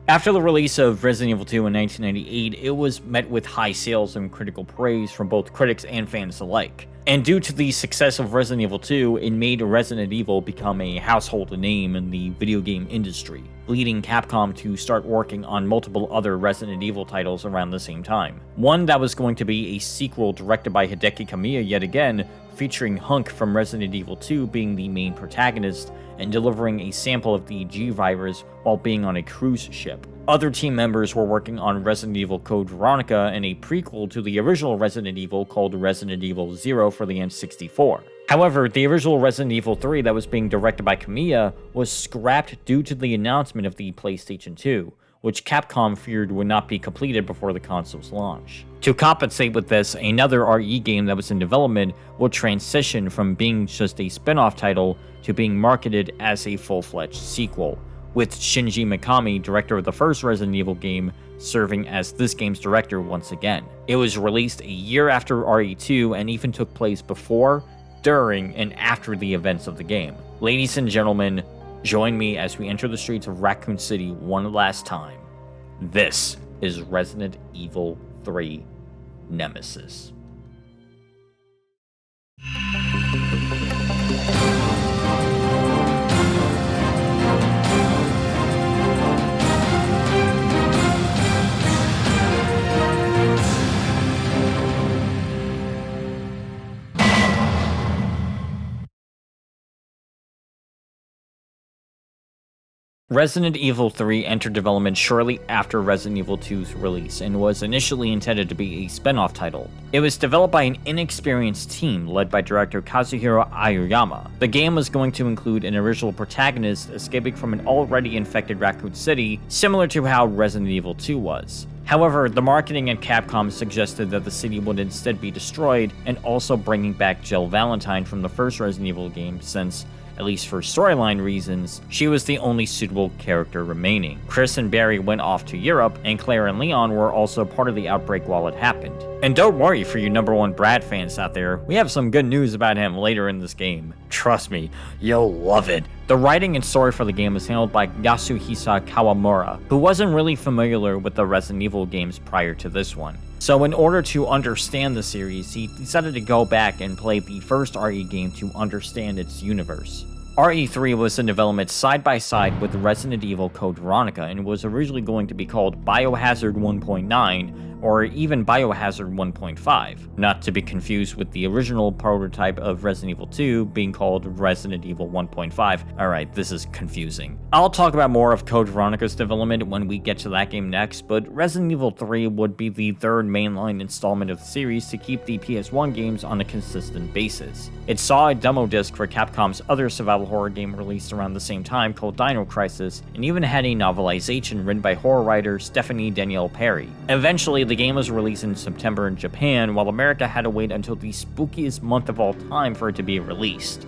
After the release of Resident Evil 2 in 1998, it was met with high sales and critical praise from both critics and fans alike. And due to the success of Resident Evil 2, it made Resident Evil become a household name in the video game industry, leading Capcom to start working on multiple other Resident Evil titles around the same time. One that was going to be a sequel directed by Hideki Kamiya yet again, featuring Hunk from Resident Evil 2 being the main protagonist and delivering a sample of the G-Virus while being on a cruise ship. Other team members were working on Resident Evil Code Veronica and a prequel to the original Resident Evil called Resident Evil 0 for the N64. However, the original Resident Evil 3 that was being directed by Kamiya was scrapped due to the announcement of the PlayStation 2, which Capcom feared would not be completed before the console's launch. To compensate with this, another RE game that was in development would transition from being just a spin-off title to being marketed as a full-fledged sequel, with Shinji Mikami, director of the first Resident Evil game, serving as this game's director once again. It was released a year after RE2 and even took place before, during, and after the events of the game. Ladies and gentlemen, join me as we enter the streets of Raccoon City one last time. This is Resident Evil 3 Nemesis. Resident Evil 3 entered development shortly after Resident Evil 2's release and was initially intended to be a spin-off title. It was developed by an inexperienced team led by director Kazuhiro Aoyama. The game was going to include an original protagonist escaping from an already infected Raccoon City, similar to how Resident Evil 2 was. However, the marketing at Capcom suggested that the city would instead be destroyed, and also bringing back Jill Valentine from the first Resident Evil game since, at least for storyline reasons, she was the only suitable character remaining. Chris and Barry went off to Europe, and Claire and Leon were also part of the outbreak while it happened. And don't worry for you #1 Brad fans out there, we have some good news about him later in this game. Trust me, you'll love it. The writing and story for the game was handled by Yasuhisa Kawamura, who wasn't really familiar with the Resident Evil games prior to this one. So in order to understand the series, he decided to go back and play the first RE game to understand its universe. RE3 was in development side by side with Resident Evil Code Veronica and was originally going to be called Biohazard 1.9 or even Biohazard 1.5, not to be confused with the original prototype of Resident Evil 2 being called Resident Evil 1.5. Alright, this is confusing. I'll talk about more of Code Veronica's development when we get to that game next, but Resident Evil 3 would be the third mainline installment of the series to keep the PS1 games on a consistent basis. It saw a demo disc for Capcom's other survival horror game released around the same time called Dino Crisis, and even had a novelization written by horror writer Stephanie Danielle Perry. Eventually, the game was released in September in Japan, while America had to wait until the spookiest month of all time for it to be released.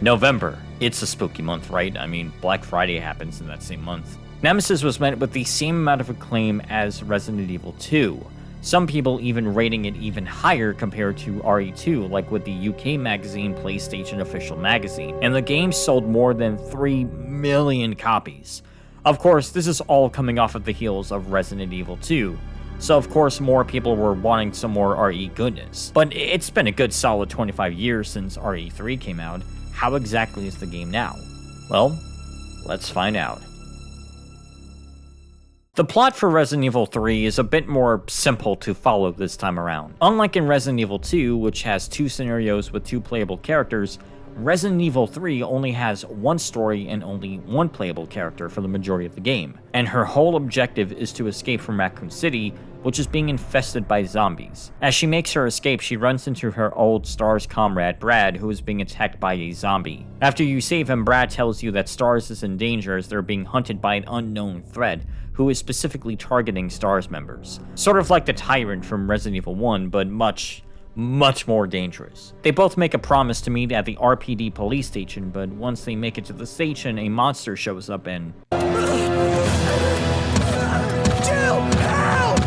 November. It's a spooky month, right? I mean, Black Friday happens in that same month. Nemesis was met with the same amount of acclaim as Resident Evil 2. Some people even rating it even higher compared to RE2, like with the UK magazine PlayStation Official Magazine, and the game sold more than 3 million copies. Of course, this is all coming off of the heels of Resident Evil 2, so of course more people were wanting some more RE goodness. But it's been a good solid 25 years since RE3 came out. How exactly is the game now? Well, let's find out. The plot for Resident Evil 3 is a bit more simple to follow this time around. Unlike in Resident Evil 2, which has 2 scenarios with 2 playable characters, Resident Evil 3 only has 1 story and only 1 playable character for the majority of the game, and her whole objective is to escape from Raccoon City, which is being infested by zombies. As she makes her escape, she runs into her old STARS comrade Brad, who is being attacked by a zombie. After you save him, Brad tells you that STARS is in danger as they're being hunted by an unknown threat, who is specifically targeting STARS members. Sort of like the Tyrant from Resident Evil 1, but much more dangerous. They both make a promise to meet at the RPD police station, but once they make it to the station, a monster shows up and... Jill, help!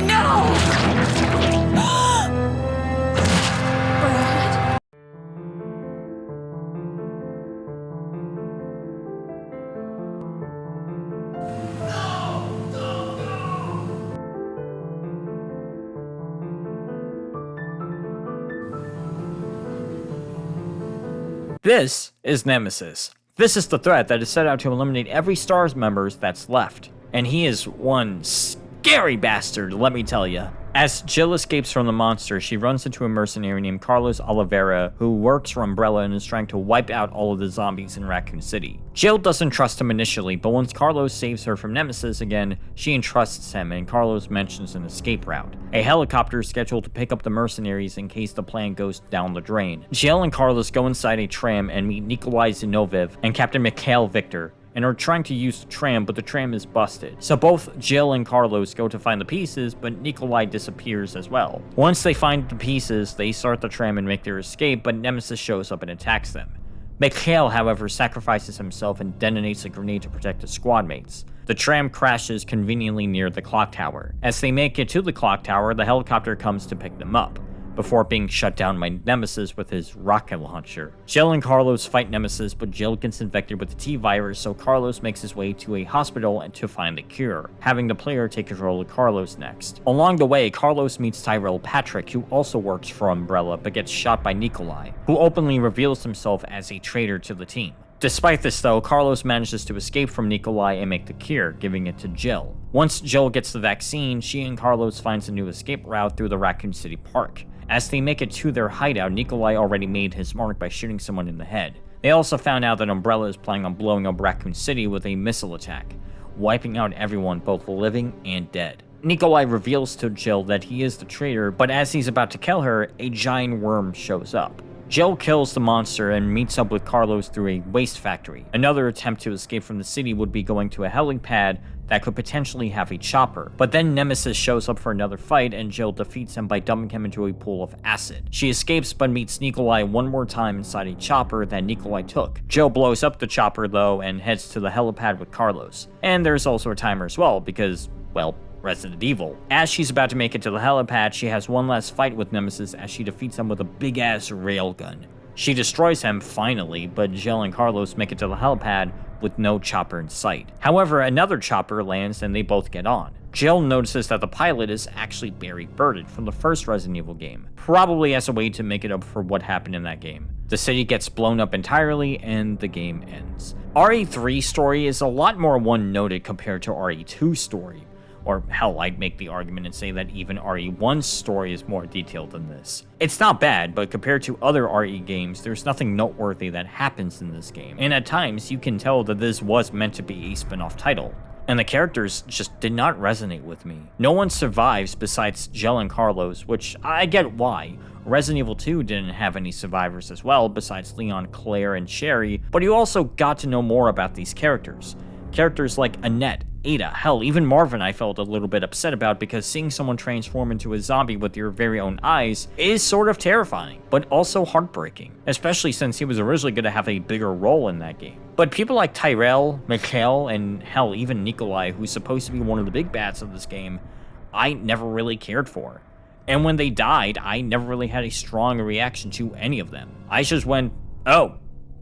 No! Brad? This is Nemesis. This is the threat that is set out to eliminate every STARS member that's left. And he is one scary bastard, let me tell ya. As Jill escapes from the monster, she runs into a mercenary named Carlos Oliveira, who works for Umbrella and is trying to wipe out all of the zombies in Raccoon City. Jill doesn't trust him initially, but once Carlos saves her from Nemesis again, she entrusts him, and Carlos mentions an escape route. A helicopter is scheduled to pick up the mercenaries in case the plan goes down the drain. Jill and Carlos go inside a tram and meet Nikolai Zinoviev and Captain Mikhail Victor, and are trying to use the tram, but the tram is busted. So both Jill and Carlos go to find the pieces, but Nikolai disappears as well. Once they find the pieces, they start the tram and make their escape, but Nemesis shows up and attacks them. Mikhail, however, sacrifices himself and detonates a grenade to protect his squad mates. The tram crashes conveniently near the clock tower. As they make it to the clock tower, the helicopter comes to pick them up, before being shut down by Nemesis with his rocket launcher. Jill and Carlos fight Nemesis, but Jill gets infected with the T-virus, so Carlos makes his way to a hospital and to find the cure, having the player take control of Carlos next. Along the way, Carlos meets Tyrell Patrick, who also works for Umbrella, but gets shot by Nikolai, who openly reveals himself as a traitor to the team. Despite this though, Carlos manages to escape from Nikolai and make the cure, giving it to Jill. Once Jill gets the vaccine, she and Carlos finds a new escape route through the Raccoon City Park. As they make it to their hideout, Nikolai already made his mark by shooting someone in the head. They also found out that Umbrella is planning on blowing up Raccoon City with a missile attack, wiping out everyone, both living and dead. Nikolai reveals to Jill that he is the traitor, but as he's about to kill her, a giant worm shows up. Jill kills the monster and meets up with Carlos through a waste factory. Another attempt to escape from the city would be going to a helipad that could potentially have a chopper. But then Nemesis shows up for another fight and Jill defeats him by dumping him into a pool of acid. She escapes but meets Nikolai one more time inside a chopper that Nikolai took. Jill blows up the chopper though and heads to the helipad with Carlos. And there's also a timer as well because, well, Resident Evil. As she's about to make it to the helipad, she has one last fight with Nemesis as she defeats him with a big-ass railgun. She destroys him, finally, but Jill and Carlos make it to the helipad with no chopper in sight. However, another chopper lands and they both get on. Jill notices that the pilot is actually Barry Burden from the first Resident Evil game, probably as a way to make it up for what happened in that game. The city gets blown up entirely and the game ends. RE3's story is a lot more one-noted compared to RE2's story. Or hell, I'd make the argument and say that even RE1's story is more detailed than this. It's not bad, but compared to other RE games, there's nothing noteworthy that happens in this game, and at times you can tell that this was meant to be a spin-off title. And the characters just did not resonate with me. No one survives besides Jill and Carlos, which I get why. Resident Evil 2 didn't have any survivors as well, besides Leon, Claire, and Sherry, but you also got to know more about these characters. Characters like Annette, Ada, hell, even Marvin I felt a little bit upset about because seeing someone transform into a zombie with your very own eyes is sort of terrifying, but also heartbreaking, especially since he was originally going to have a bigger role in that game. But people like Tyrell, Mikhail, and hell, even Nikolai, who's supposed to be one of the big bats of this game, I never really cared for. And when they died, I never really had a strong reaction to any of them. I just went, oh,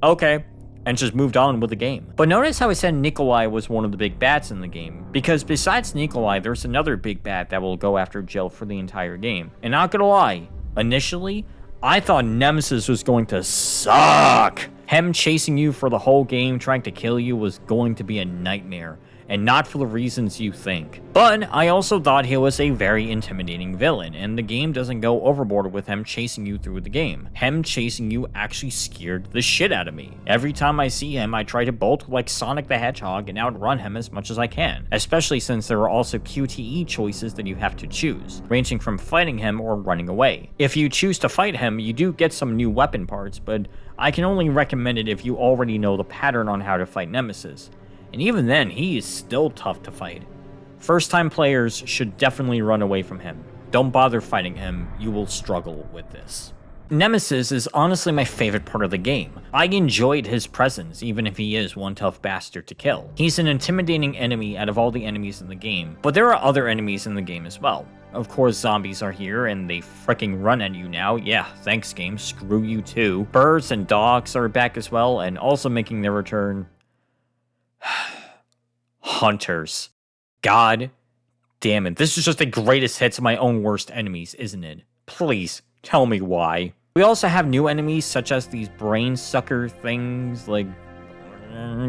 okay, and just moved on with the game. But notice how I said Nikolai was one of the big bats in the game, because besides Nikolai, there's another big bat that will go after Jill for the entire game. And not gonna lie, initially, I thought Nemesis was going to suck. Him chasing you for the whole game, trying to kill you, was going to be a nightmare, and not for the reasons you think. But I also thought he was a very intimidating villain, and the game doesn't go overboard with him chasing you through the game. Him chasing you actually scared the shit out of me. Every time I see him, I try to bolt like Sonic the Hedgehog and outrun him as much as I can, especially since there are also QTE choices that you have to choose, ranging from fighting him or running away. If you choose to fight him, you do get some new weapon parts, but I can only recommend it if you already know the pattern on how to fight Nemesis. And even then, he is still tough to fight. First-time players should definitely run away from him. Don't bother fighting him, you will struggle with this. Nemesis is honestly my favorite part of the game. I enjoyed his presence, even if he is one tough bastard to kill. He's an intimidating enemy out of all the enemies in the game, but there are other enemies in the game as well. Of course, zombies are here, and they fricking run at you now. Yeah, thanks game, screw you too. Birds and dogs are back as well, and also making their return... Hunters. God damn it. This is just the greatest hits of my own worst enemies, isn't it? Please, tell me why. We also have new enemies such as these brain sucker things like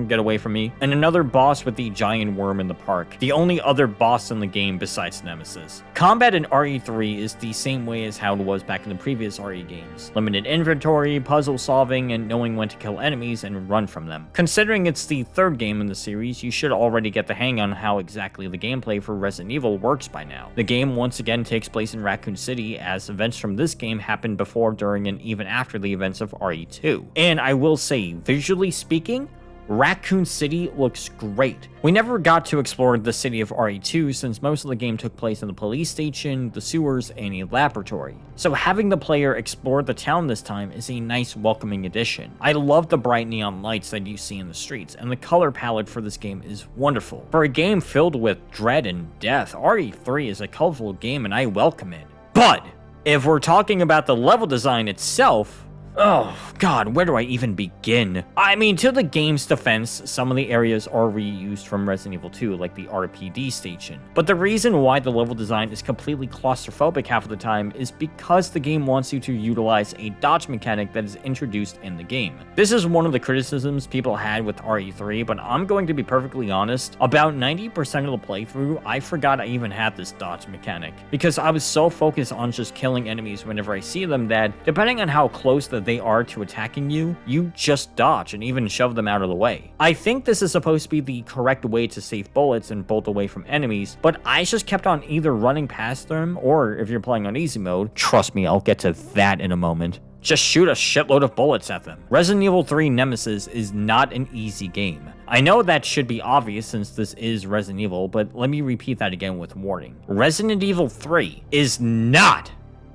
get away from me. And another boss with the giant worm in the park, the only other boss in the game besides Nemesis. Combat in RE3 is the same way as how it was back in the previous RE games. Limited inventory, puzzle solving, and knowing when to kill enemies and run from them. Considering it's the third game in the series, you should already get the hang on how exactly the gameplay for Resident Evil works by now. The game once again takes place in Raccoon City, as events from this game happened before, during, and even after the events of RE2. And I will say, visually speaking, Raccoon City looks great. We never got to explore the city of RE2 since most of the game took place in the police station, the sewers, and a laboratory. So having the player explore the town this time is a nice welcoming addition. I love the bright neon lights that you see in the streets, and the color palette for this game is wonderful. For a game filled with dread and death, RE3 is a colorful game and I welcome it. But if we're talking about the level design itself, oh god, where do I even begin? I mean, to the game's defense, some of the areas are reused from Resident Evil 2, like the RPD station. But the reason why the level design is completely claustrophobic half of the time is because the game wants you to utilize a dodge mechanic that is introduced in the game. This is one of the criticisms people had with RE3, but I'm going to be perfectly honest, about 90% of the playthrough, I forgot I even had this dodge mechanic, because I was so focused on just killing enemies whenever I see them that, depending on how close they are to attacking you, you just dodge and even shove them out of the way. I think this is supposed to be the correct way to save bullets and bolt away from enemies, but I just kept on either running past them, or if you're playing on easy mode, trust me, I'll get to that in a moment, just shoot a shitload of bullets at them. Resident Evil 3 Nemesis is not an easy game. I know that should be obvious since this is Resident Evil, but let me repeat that again with warning. Resident Evil 3 is not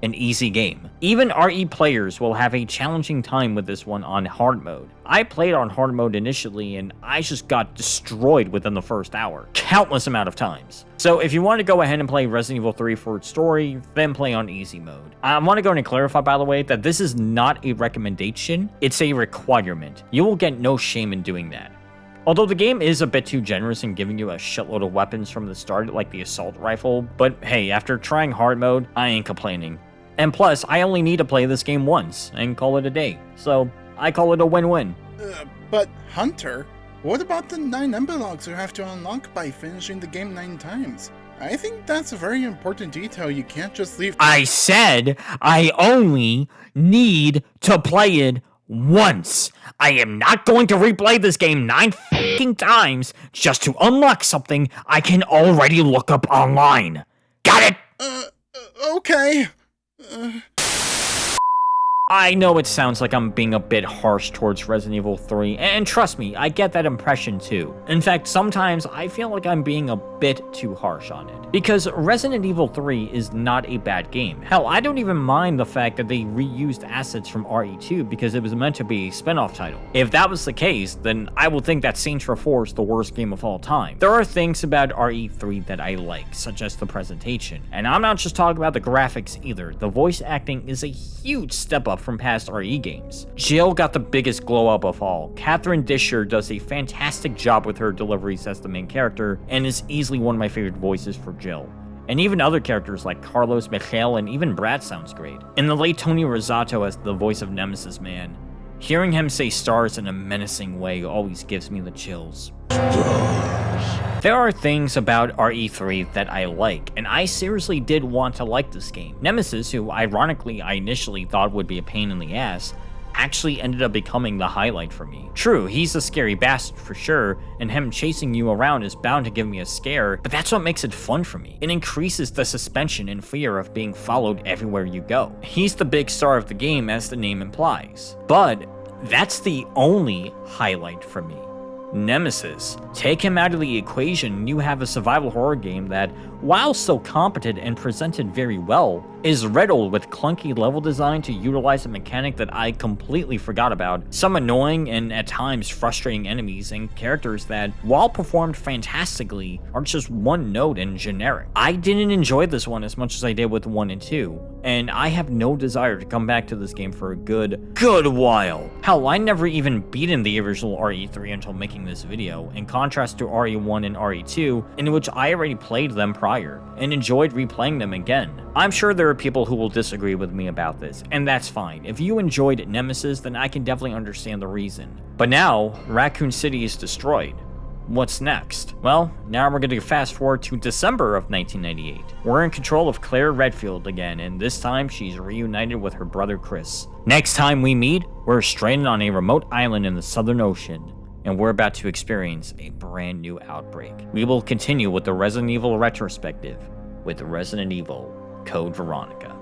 an easy game. Even RE players will have a challenging time with this one on hard mode. I played on hard mode initially and I just got destroyed within the first hour, countless amount of times. So if you want to go ahead and play Resident Evil 3 for its story, then play on easy mode. I want to go ahead and clarify, by the way, that this is not a recommendation, it's a requirement. You will get no shame in doing that. Although the game is a bit too generous in giving you a shitload of weapons from the start, like the assault rifle, but hey, after trying hard mode, I ain't complaining. And plus, I only need to play this game once and call it a day, so I call it a win-win. But Hunter, what about the 9 epilogues you have to unlock by finishing the game 9 times? I think that's a very important detail you can't just leave— I said I only need to play it once. I am not going to replay this game 9 fucking times just to unlock something I can already look up online. Got it? Okay. I know it sounds like I'm being a bit harsh towards Resident Evil 3, and trust me, I get that impression too. In fact, sometimes I feel like I'm being a bit too harsh on it. Because Resident Evil 3 is not a bad game. Hell, I don't even mind the fact that they reused assets from RE2 because it was meant to be a spin-off title. If that was the case, then I will think that Saints Row 4 is the worst game of all time. There are things about RE3 that I like, such as the presentation. And I'm not just talking about the graphics either. The voice acting is a huge step up from past RE games. Jill got the biggest glow up of all. Catherine Disher does a fantastic job with her deliveries as the main character, and is easily one of my favorite voices for Jill. And even other characters like Carlos, Mikhail, and even Brad sounds great. And the late Tony Rosato as the voice of Nemesis, man. Hearing him say stars in a menacing way always gives me the chills. There are things about RE3 that I like, and I seriously did want to like this game. Nemesis, who ironically I initially thought would be a pain in the ass, actually ended up becoming the highlight for me. True, he's a scary bastard for sure, and him chasing you around is bound to give me a scare, but that's what makes it fun for me. It increases the suspension and fear of being followed everywhere you go. He's the big star of the game, as the name implies. But that's the only highlight for me. Nemesis. Take him out of the equation and you have a survival horror game that, while still competent and presented very well, is riddled with clunky level design to utilize a mechanic that I completely forgot about, some annoying and at times frustrating enemies, and characters that, while performed fantastically, are just one note and generic. I didn't enjoy this one as much as I did with 1 and 2, and I have no desire to come back to this game for a good while. Hell, I never even beaten the original RE3 until making making this video, in contrast to RE1 and RE2, in which I already played them prior, and enjoyed replaying them again. I'm sure there are people who will disagree with me about this, and that's fine. If you enjoyed Nemesis, then I can definitely understand the reason. But now, Raccoon City is destroyed. What's next? Well, now we're going to fast forward to December of 1998. We're in control of Claire Redfield again, and this time she's reunited with her brother Chris. Next time we meet, we're stranded on a remote island in the Southern Ocean, and we're about to experience a brand new outbreak. We will continue with the Resident Evil retrospective with Resident Evil Code Veronica.